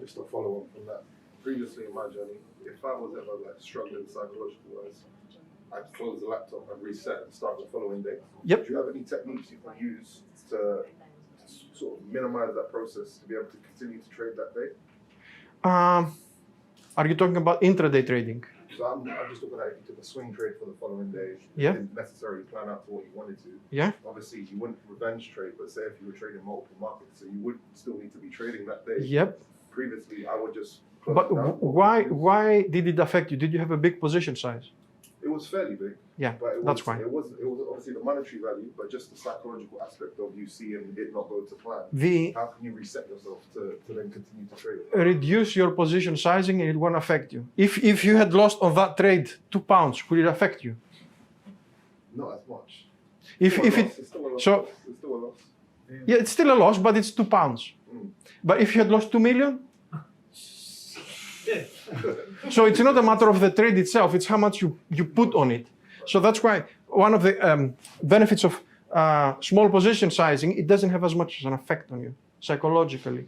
Just to follow on from that, previously in my journey, if I was ever like struggling psychological wise, I'd close the laptop and reset and start the following day. Yep. Do you have any techniques you can use to sort of minimize that process to be able to continue to trade that day? Are you talking about intraday trading? So I'm just looking at if you took a swing trade for the following day, Yeah. you didn't necessarily plan out to what you wanted to. Yeah. Obviously, you wouldn't revenge trade, but say if you were trading multiple markets, so you would still need to be trading that day. Yep. Previously, I would just close But it down. why did it affect you? Did you have a big position size? It was fairly big. Yeah, But that's why. It was obviously the monetary value, but just the psychological aspect of you seeing it not go to plan. How can you reset yourself to then continue to trade? Reduce your position sizing and it won't affect you. If you had lost on that trade £2, would it affect you? Not as much. If it It's still a loss. so It's still a loss. yeah, it's still a loss, but it's £2. But if you had lost 2 million, so it's not a matter of the trade itself; it's how much you put on it. So that's why one of the benefits of small position sizing, it doesn't have as much as an effect on you psychologically.